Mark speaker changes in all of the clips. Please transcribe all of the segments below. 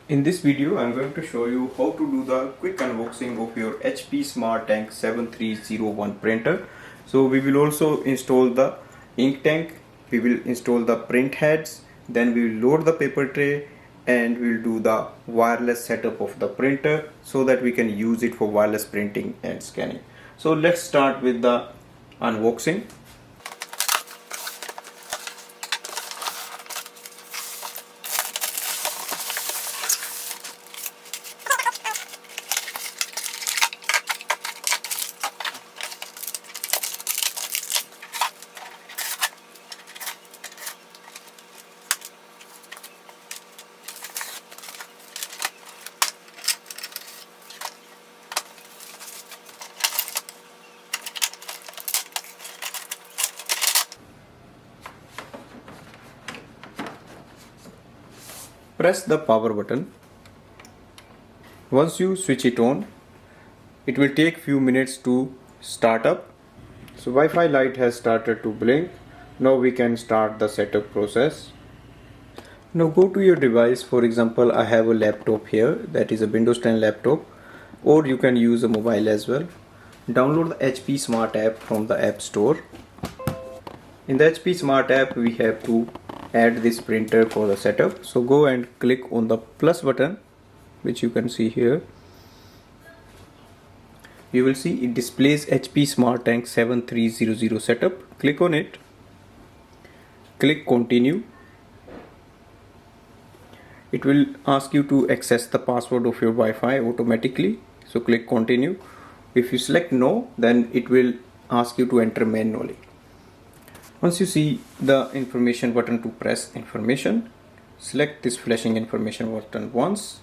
Speaker 1: In this video, I'm going to show you how to do the quick unboxing of your HP Smart Tank 7301 printer. So we will also install the ink tank, we will install the print heads, then we will load the paper tray, and we will do the wireless setup of the printer so that we can use it for wireless printing and scanning. So let's start with the unboxing. Press the power button. Once you switch it on, it will take few minutes to start up. So Wi-Fi light has started to blink. Now we can start the setup process. Now go to your device. For example, I have a laptop here, that is a Windows 10 laptop, or you can use a mobile as well. Download the HP Smart app from the App Store. In the HP Smart app, we have to add this printer for the setup. So go and click on the plus button, which you can see here. You will see it displays HP Smart Tank 7300 setup. Click on it. Click continue. It will ask you to access the password of your Wi-Fi automatically. So click continue. If you select no, then it will ask you to enter manually. Once you see the information button to press information, select this flashing information button once.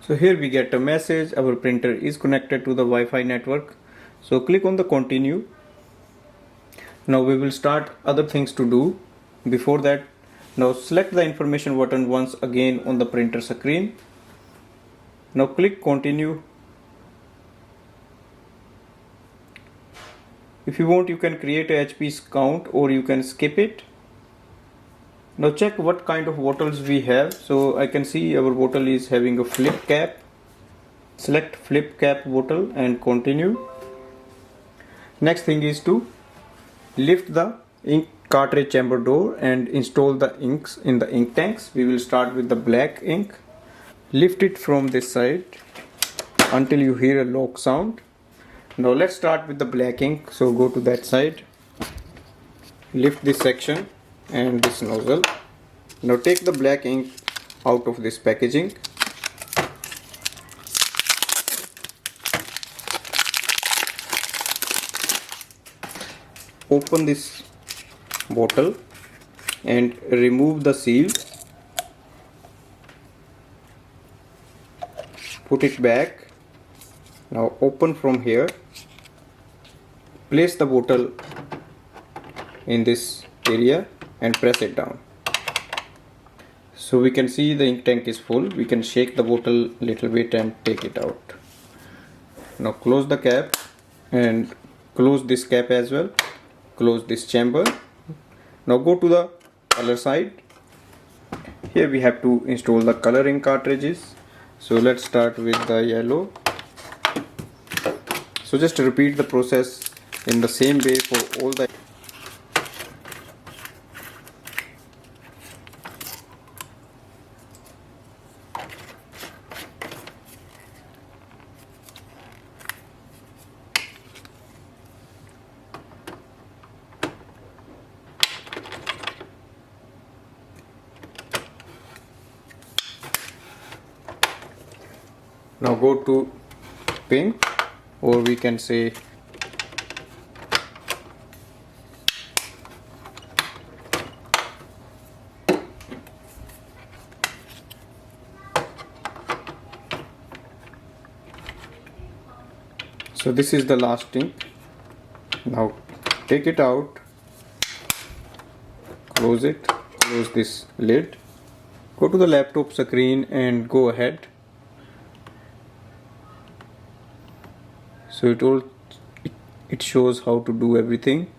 Speaker 1: So here we get a message, our printer is connected to the Wi-Fi network. So click on the continue. Now we will start other things to do. Before that, now select the information button once again on the printer screen. Now click continue. If you want, you can create a HP's count or you can skip it. Now check what kind of bottles we have. So I can see our bottle is having a flip cap. Select flip cap bottle and continue. Next thing is to lift the ink cartridge chamber door and install the inks in the ink tanks. We will start with the black ink. Lift it from this side until you hear a lock sound. Now let's start with the black ink. So go to that side, lift this section and this nozzle. Now take the black ink out of this packaging. Open this bottle and remove the seal. Put it back. Now open from here. Place the bottle in this area and press it down. So we can see the ink tank is full. We can shake the bottle a little bit and take it out. Now close the cap and close this cap as well. Close this chamber. Now go to the color side. Here we have to install the color ink cartridges. So let's start with the yellow. So just repeat the process in the same way for all the. Now go to pink, or we can say so this is the last ink. Now take it out, close it, close this lid, go to the laptop screen and go ahead. So it shows how to do everything.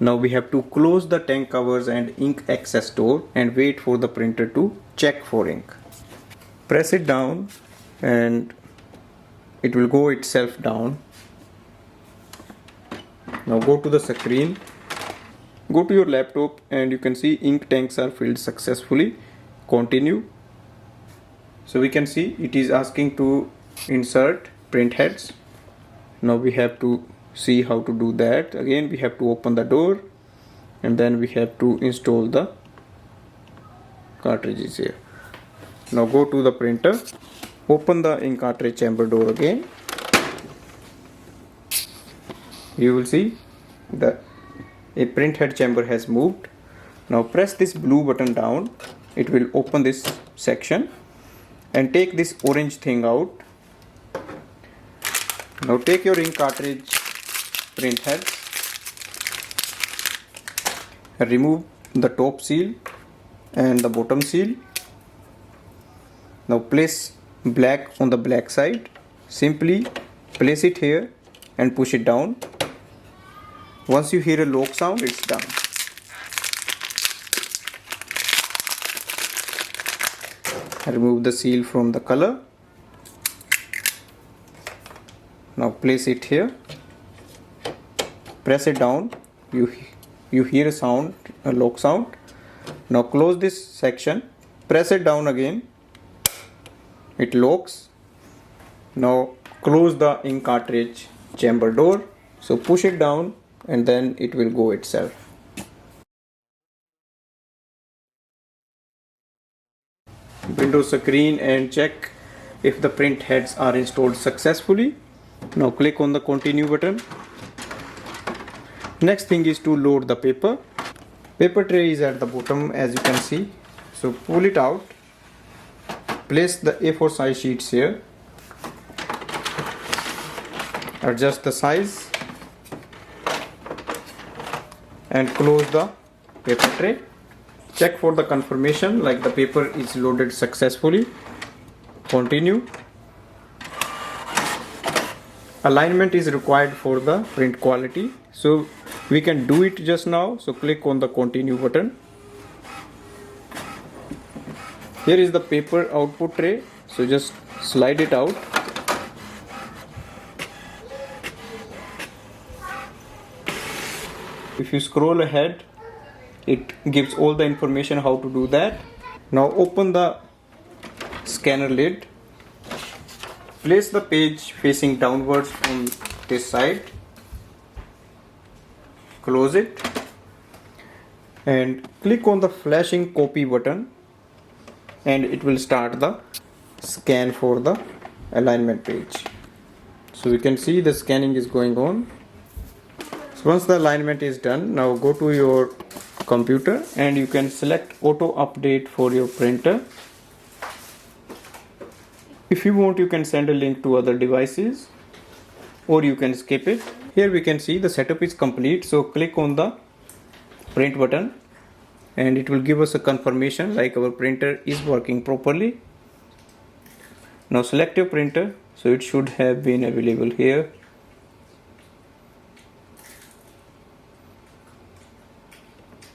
Speaker 1: Now we have to close the tank covers and ink access door and wait for the printer to check for ink. Press it down and it will go itself down. Now go to the screen, go to your laptop, and you can see ink tanks are filled successfully. Continue. So we can see it is asking to insert print heads. Now we have to see how to do that. Again, we have to open the door and then we have to install the cartridges here. Now go to the printer, open the ink cartridge chamber door again. You will see that a print head chamber has moved. Now press this blue button down, it will open this section, and take this orange thing out. Now take your ink cartridge print head, remove the top seal and the bottom seal. Now place black on the black side. Simply place it here and push it down. Once you hear a lock sound, it's done. Remove the seal from the color. Now place it here. Press it down. You hear a sound, a lock sound. Now close this section. Press it down again. It locks. Now close the ink cartridge chamber door. So push it down and then it will go itself. Windows screen and check if the print heads are installed successfully. Now click on the continue button. Next thing is to load the paper. Paper tray is at the bottom, as you can see. So pull it out. Place the A4 size sheets here. Adjust the size and close the paper tray. Check for the confirmation like the paper is loaded successfully. Continue. Alignment is required for the print quality, so we can do it just now. So click on the continue button. Here is the paper output tray, so just slide it out. If you scroll ahead, it gives all the information how to do that. Now open the scanner lid. Place the page facing downwards on this side. Close it and click on the flashing copy button and it will start the scan for the alignment page. So we can see the scanning is going on. So once the alignment is done, now go to your computer and you can select auto update for your printer. If you want, you can send a link to other devices or you can skip it. Here we can see the setup is complete, so click on the print button and it will give us a confirmation like our printer is working properly. Now select your printer, so it should have been available here.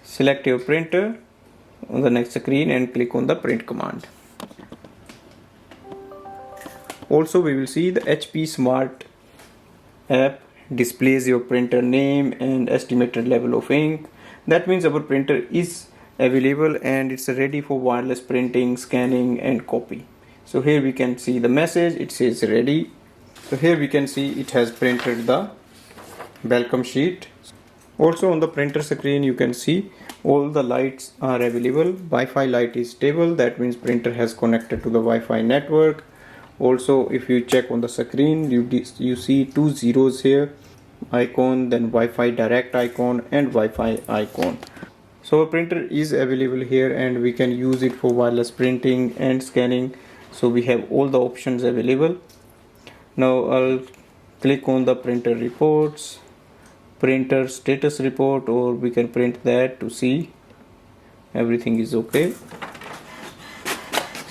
Speaker 1: Select your printer on the next screen and click on the print command. Also we will see the HP Smart app displays your printer name and estimated level of ink. That means our printer is available and it's ready for wireless printing, scanning and copy. So here we can see the message, it says ready. So here we can see it has printed the welcome sheet. Also on the printer screen you can see all the lights are available. Wi-Fi light is stable, that means printer has connected to the Wi-Fi network. Also if you check on the screen, you see two zeros here, icon, then Wi-Fi direct icon and Wi-Fi icon. So our printer is available here and we can use it for wireless printing and scanning. So we have all the options available. Now I'll click on the printer reports, printer status report, or we can print that to see everything is okay.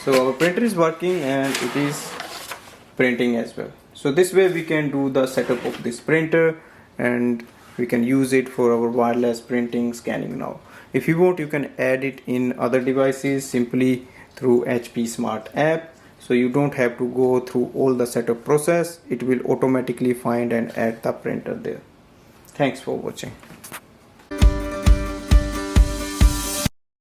Speaker 1: So our printer is working and it is printing as well. So this way we can do the setup of this printer and we can use it for our wireless printing scanning now. If you want, you can add it in other devices simply through HP Smart app, so you don't have to go through all the setup process. It will automatically find and add the printer there. Thanks for watching.